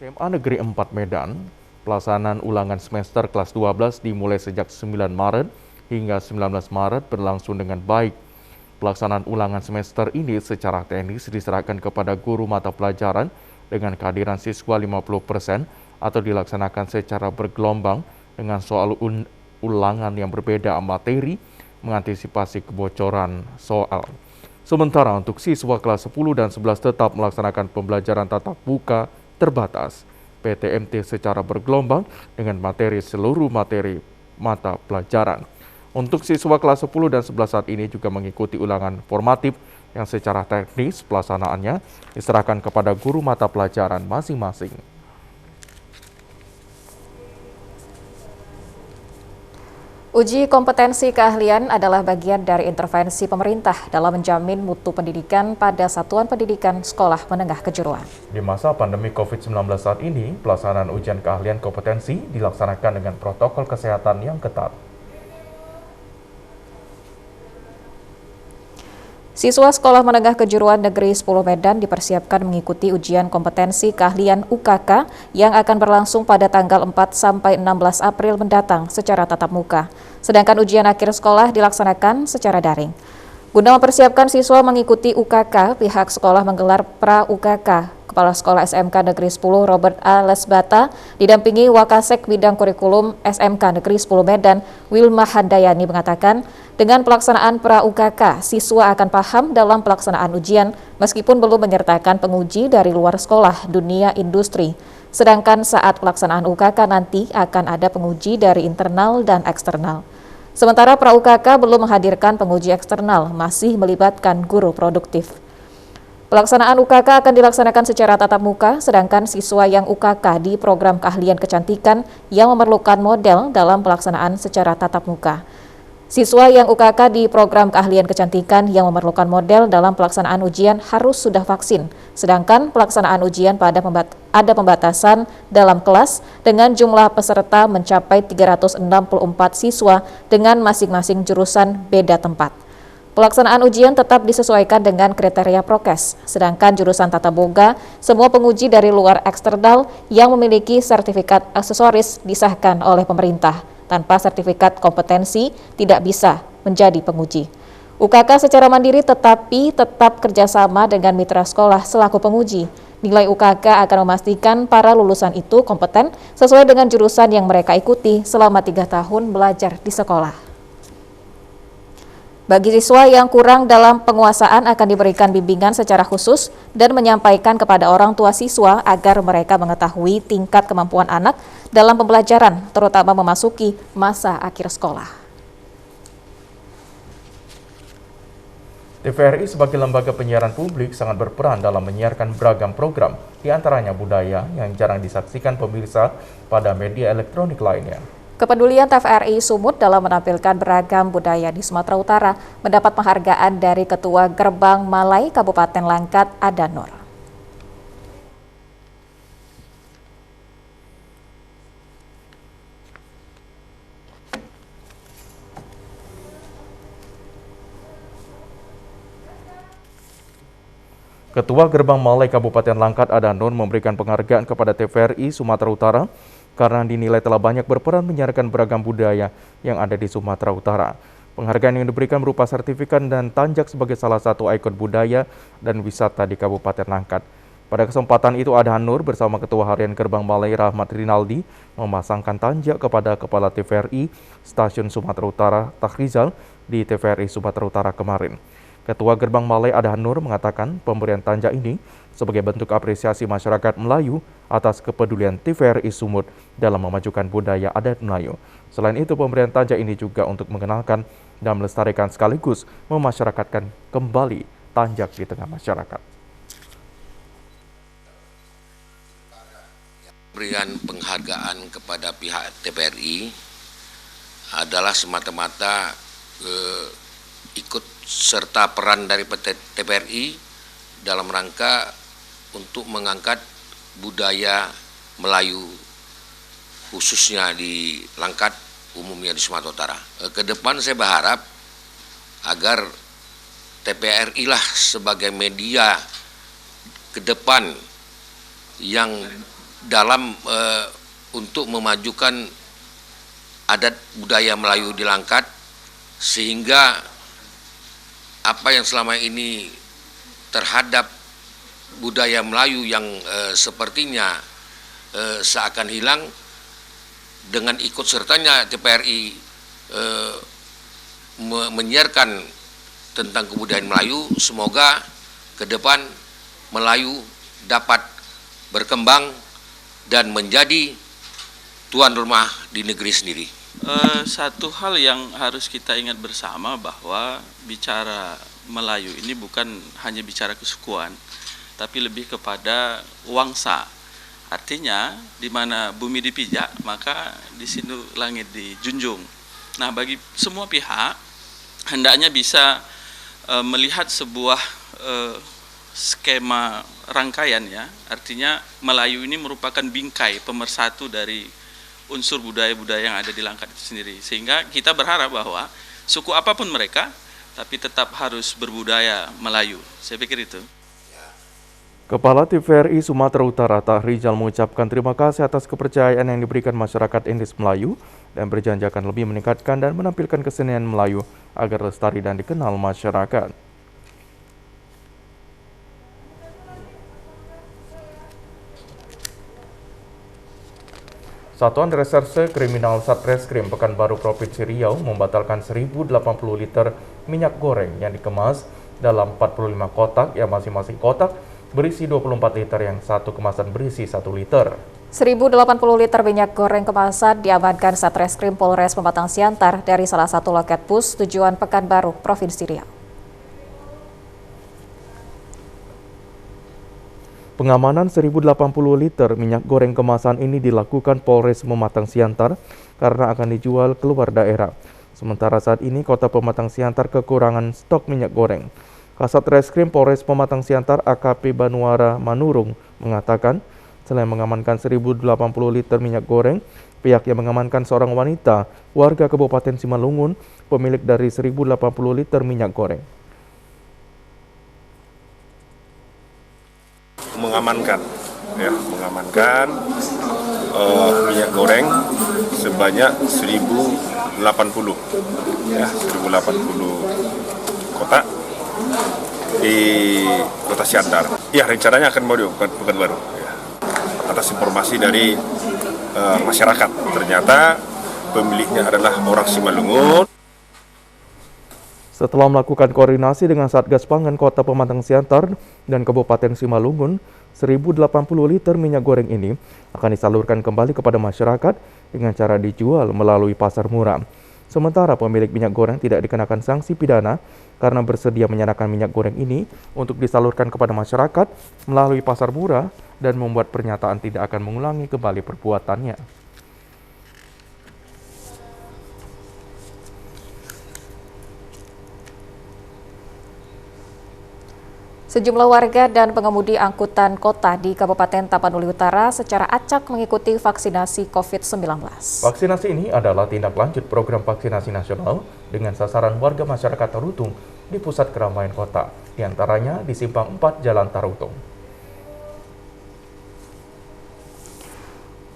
SMA Negeri 4 Medan, pelaksanaan ulangan semester kelas 12 dimulai sejak 9 Maret hingga 19 Maret berlangsung dengan baik. Pelaksanaan ulangan semester ini secara teknis diserahkan kepada guru mata pelajaran dengan kehadiran siswa 50% atau dilaksanakan secara bergelombang dengan soal ulangan yang berbeda materi mengantisipasi kebocoran soal. Sementara untuk siswa kelas 10 dan 11 tetap melaksanakan pembelajaran tatap muka terbatas PTMT secara bergelombang dengan materi seluruh materi mata pelajaran. Untuk siswa kelas 10 dan 11 saat ini juga mengikuti ulangan formatif yang secara teknis pelaksanaannya diserahkan kepada guru mata pelajaran masing-masing. Uji kompetensi keahlian adalah bagian dari intervensi pemerintah dalam menjamin mutu pendidikan pada satuan pendidikan sekolah menengah kejuruan. Di masa pandemi COVID-19 saat ini, pelaksanaan ujian keahlian kompetensi dilaksanakan dengan protokol kesehatan yang ketat. Siswa Sekolah Menengah Kejuruan Negeri 10 Medan dipersiapkan mengikuti ujian kompetensi keahlian UKK yang akan berlangsung pada tanggal 4 sampai 16 April mendatang secara tatap muka. Sedangkan ujian akhir sekolah dilaksanakan secara daring. Guna mempersiapkan siswa mengikuti UKK, pihak sekolah menggelar pra-UKK. Kepala Sekolah SMK Negeri 10 Robert A. Lesbata didampingi Wakasek Bidang Kurikulum SMK Negeri 10 Medan Wilma Handayani mengatakan, dengan pelaksanaan pra-UKK, siswa akan paham dalam pelaksanaan ujian meskipun belum menyertakan penguji dari luar sekolah dunia industri. Sedangkan saat pelaksanaan UKK nanti akan ada penguji dari internal dan eksternal. Sementara pra-UKK belum menghadirkan penguji eksternal, masih melibatkan guru produktif. Pelaksanaan UKK akan dilaksanakan secara tatap muka, sedangkan siswa yang UKK di program keahlian kecantikan yang memerlukan model dalam pelaksanaan secara tatap muka. Siswa yang UKK di program keahlian kecantikan yang memerlukan model dalam pelaksanaan ujian harus sudah vaksin, sedangkan pelaksanaan ujian ada pembatasan dalam kelas dengan jumlah peserta mencapai 364 siswa dengan masing-masing jurusan beda tempat. Pelaksanaan ujian tetap disesuaikan dengan kriteria prokes, sedangkan jurusan tata boga, semua penguji dari luar eksternal yang memiliki sertifikat aksesoris disahkan oleh pemerintah. Tanpa sertifikat kompetensi tidak bisa menjadi penguji. UKK secara mandiri tetapi tetap kerjasama dengan mitra sekolah selaku penguji. Nilai UKK akan memastikan para lulusan itu kompeten sesuai dengan jurusan yang mereka ikuti selama 3 tahun belajar di sekolah. Bagi siswa yang kurang dalam penguasaan akan diberikan bimbingan secara khusus dan menyampaikan kepada orang tua siswa agar mereka mengetahui tingkat kemampuan anak dalam pembelajaran, terutama memasuki masa akhir sekolah. TVRI sebagai lembaga penyiaran publik sangat berperan dalam menyiarkan beragam program, diantaranya budaya yang jarang disaksikan pemirsa pada media elektronik lainnya. Kepedulian TVRI Sumut dalam menampilkan beragam budaya di Sumatera Utara mendapat penghargaan dari Ketua Gerbang Malai Kabupaten Langkat, Adanur. Ketua Gerbang Malai Kabupaten Langkat, Adanur memberikan penghargaan kepada TVRI Sumatera Utara karena dinilai telah banyak berperan menyiarkan beragam budaya yang ada di Sumatera Utara. Penghargaan yang diberikan berupa sertifikat dan tanjak sebagai salah satu ikon budaya dan wisata di Kabupaten Langkat. Pada kesempatan itu, Adanur bersama Ketua Harian Gerbang Malai Rahmat Rinaldi memasangkan tanjak kepada Kepala TVRI Stasiun Sumatera Utara Tahrizal di TVRI Sumatera Utara kemarin. Ketua Gerbang Malai Adanur mengatakan pemberian tanjak ini sebagai bentuk apresiasi masyarakat Melayu atas kepedulian TVRI Sumut dalam memajukan budaya adat Melayu. Selain itu, pemberian tanjak ini juga untuk mengenalkan dan melestarikan sekaligus memasyarakatkan kembali tanjak di tengah masyarakat. Pemberian penghargaan kepada pihak TVRI adalah semata-mata ikut serta peran dari TVRI dalam rangka untuk mengangkat budaya Melayu khususnya di Langkat, umumnya di Sumatera Utara. Ke depan saya berharap agar TVRI lah sebagai media ke depan yang dalam untuk memajukan adat budaya Melayu di Langkat, sehingga apa yang selama ini terhadap budaya Melayu yang sepertinya seakan hilang, dengan ikut sertanya TVRI menyiarkan tentang kebudayaan Melayu, semoga ke depan Melayu dapat berkembang dan menjadi tuan rumah di negeri sendiri. Satu hal yang harus kita ingat bersama bahwa bicara Melayu ini bukan hanya bicara kesukuan, tapi lebih kepada wangsa. Artinya di mana bumi dipijak, maka di sini langit dijunjung. Nah, bagi semua pihak hendaknya bisa melihat sebuah skema rangkaian, ya. Artinya Melayu ini merupakan bingkai pemersatu dari unsur budaya-budaya yang ada di Langkat itu sendiri. Sehingga kita berharap bahwa suku apapun mereka, tapi tetap harus berbudaya Melayu. Saya pikir itu. Kepala TVRI Sumatera Utara Tahrizal mengucapkan terima kasih atas kepercayaan yang diberikan masyarakat etnis Melayu dan berjanji akan lebih meningkatkan dan menampilkan kesenian Melayu agar lestari dan dikenal masyarakat. Satuan Reserse Kriminal Satreskrim Pekanbaru Provinsi Riau membatalkan 1.080 liter minyak goreng yang dikemas dalam 45 kotak yang masing-masing kotak berisi 24 liter yang satu kemasan berisi 1 liter. 1.080 liter minyak goreng kemasan diamankan Satreskrim Polres Pematang Siantar dari salah satu loket pus tujuan Pekanbaru, Provinsi Riau. Pengamanan 1.080 liter minyak goreng kemasan ini dilakukan Polres Pematang Siantar karena akan dijual keluar daerah. Sementara saat ini Kota Pematang Siantar kekurangan stok minyak goreng. Kasat Reskrim Polres Pematang Siantar AKP Banuara Manurung mengatakan, selain mengamankan 1.080 liter minyak goreng, pihaknya mengamankan seorang wanita warga Kabupaten Simalungun, pemilik dari 1.080 liter minyak goreng. Mengamankan minyak goreng sebanyak 1.080 ya, 1.080 kotak di Kota Siantar. Ya, rencananya akan mau di Pekanbaru ya. Atas informasi dari masyarakat, ternyata pemiliknya adalah orang Simalungun. Setelah melakukan koordinasi dengan Satgas Pangan Kota Pematang Siantar dan Kabupaten Simalungun, 1.080 liter minyak goreng ini akan disalurkan kembali kepada masyarakat dengan cara dijual melalui pasar murah. Sementara pemilik minyak goreng tidak dikenakan sanksi pidana karena bersedia menyerahkan minyak goreng ini untuk disalurkan kepada masyarakat melalui pasar murah dan membuat pernyataan tidak akan mengulangi kembali perbuatannya. Sejumlah warga dan pengemudi angkutan kota di Kabupaten Tapanuli Utara secara acak mengikuti vaksinasi COVID-19. Vaksinasi ini adalah tindak lanjut program vaksinasi nasional dengan sasaran warga masyarakat Tarutung di pusat keramaian kota, diantaranya di Simpang 4 Jalan Tarutung.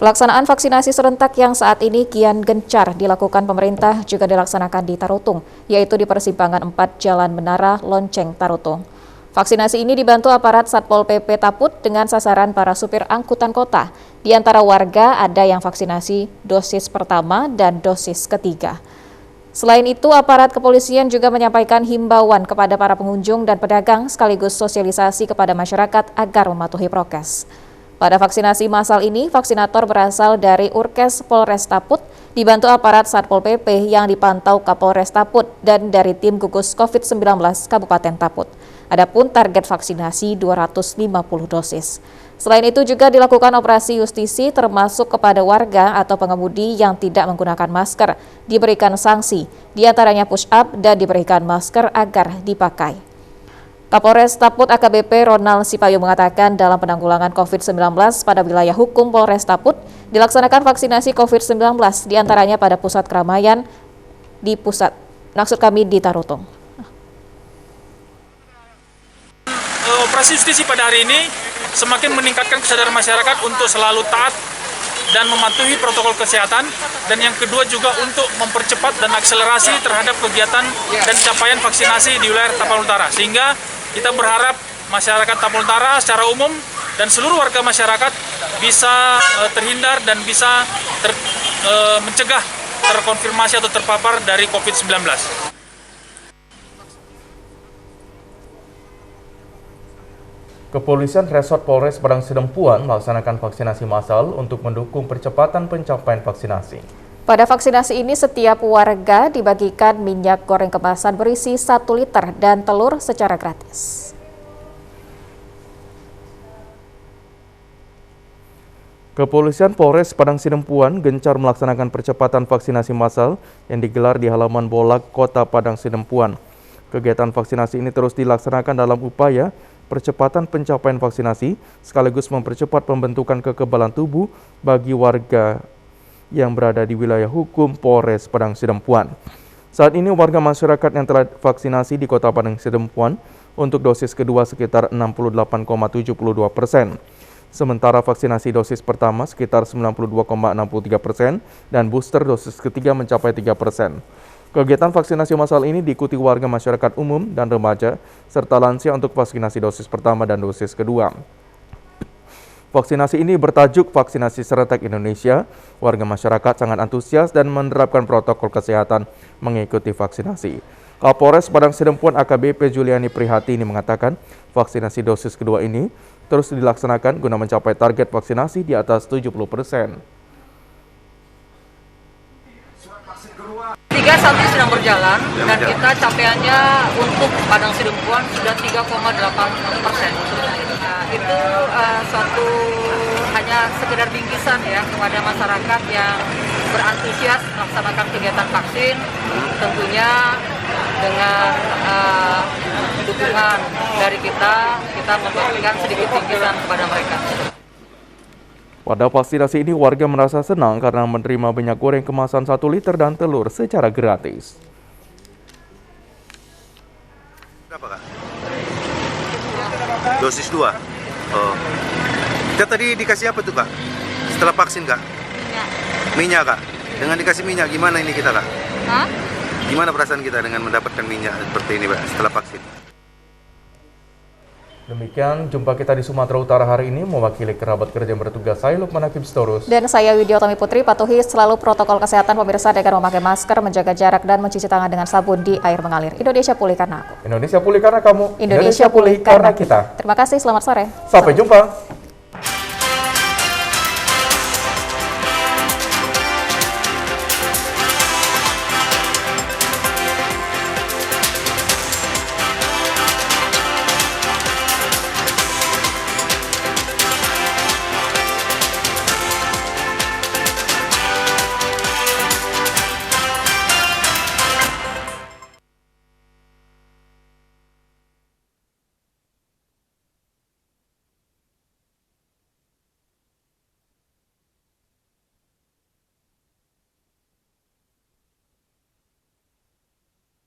Pelaksanaan vaksinasi serentak yang saat ini kian gencar dilakukan pemerintah juga dilaksanakan di Tarutung, yaitu di persimpangan 4 Jalan Menara Lonceng Tarutung. Vaksinasi ini dibantu aparat Satpol PP Taput dengan sasaran para supir angkutan kota. Di antara warga ada yang vaksinasi dosis pertama dan dosis ketiga. Selain itu, aparat kepolisian juga menyampaikan himbauan kepada para pengunjung dan pedagang sekaligus sosialisasi kepada masyarakat agar mematuhi prokes. Pada vaksinasi massal ini, vaksinator berasal dari Urkes Polres Taput, dibantu aparat Satpol PP yang dipantau Kapolres Taput dan dari tim gugus COVID-19 Kabupaten Taput. Adapun target vaksinasi 250 dosis. Selain itu juga dilakukan operasi justisi termasuk kepada warga atau pengemudi yang tidak menggunakan masker, diberikan sanksi, diantaranya push up dan diberikan masker agar dipakai. Kapolres Taput AKBP Ronald Sipayu mengatakan dalam penanggulangan COVID-19 pada wilayah hukum Polres Taput dilaksanakan vaksinasi COVID-19 diantaranya pada pusat keramaian di di Tarutung. Operasi justisi pada hari ini semakin meningkatkan kesadaran masyarakat untuk selalu taat dan mematuhi protokol kesehatan, dan yang kedua juga untuk mempercepat dan akselerasi terhadap kegiatan dan capaian vaksinasi di wilayah Tapanuli Utara, sehingga kita berharap masyarakat Tapanuli Utara secara umum dan seluruh warga masyarakat bisa terhindar dan bisa mencegah terkonfirmasi atau terpapar dari COVID-19. Kepolisian Resort Polres Padang Sidempuan melaksanakan vaksinasi massal untuk mendukung percepatan pencapaian vaksinasi. Pada vaksinasi ini setiap warga dibagikan minyak goreng kemasan berisi 1 liter dan telur secara gratis. Kepolisian Polres Padang Sidempuan gencar melaksanakan percepatan vaksinasi massal yang digelar di halaman Bolak Kota Padang Sidempuan. Kegiatan vaksinasi ini terus dilaksanakan dalam upaya percepatan pencapaian vaksinasi sekaligus mempercepat pembentukan kekebalan tubuh bagi warga yang berada di wilayah hukum Polres Padang Sidempuan. Saat ini warga masyarakat yang telah vaksinasi di Kota Padang Sidempuan untuk dosis kedua sekitar 68,72%. Sementara vaksinasi dosis pertama sekitar 92,63% dan booster dosis ketiga mencapai 3%. Kegiatan vaksinasi massal ini diikuti warga masyarakat umum dan remaja, serta lansia untuk vaksinasi dosis pertama dan dosis kedua. Vaksinasi ini bertajuk Vaksinasi Serentak Indonesia. Warga masyarakat sangat antusias dan menerapkan protokol kesehatan mengikuti vaksinasi. Kapolres Padang Sidempuan AKBP Juliani Prihatini mengatakan vaksinasi dosis kedua ini terus dilaksanakan guna mencapai target vaksinasi di atas 70%. Saat ini sedang berjalan dan kita capaiannya untuk Padang Sidempuan sudah 3,8%. Nah, itu suatu hanya sekedar bingkisan ya kepada masyarakat yang berantusias melaksanakan kegiatan vaksin, tentunya dengan dukungan dari kita memberikan sedikit bingkisan kepada mereka. Pada vaksinasi ini warga merasa senang karena menerima minyak goreng kemasan 1 liter dan telur secara gratis. Berapa, Kak? Dosis 2? Oh. Kita tadi dikasih apa tuh, Kak? Setelah vaksin, Kak? Minyak, Kak? Dengan dikasih minyak, gimana ini kita, Kak? Hah? Gimana perasaan kita dengan mendapatkan minyak seperti ini, Pak, setelah vaksin? Demikian jumpa kita di Sumatera Utara hari ini. Mewakili kerabat kerja yang bertugas, saya Lukman Hakim Storus. Dan saya Widyotami Putri. Patuhi selalu protokol kesehatan pemirsa dengan memakai masker, menjaga jarak, dan mencuci tangan dengan sabun di air mengalir. Indonesia pulih karena aku. Indonesia pulih karena kamu. Indonesia pulih karena kita. Terima kasih, selamat sore. Sampai jumpa.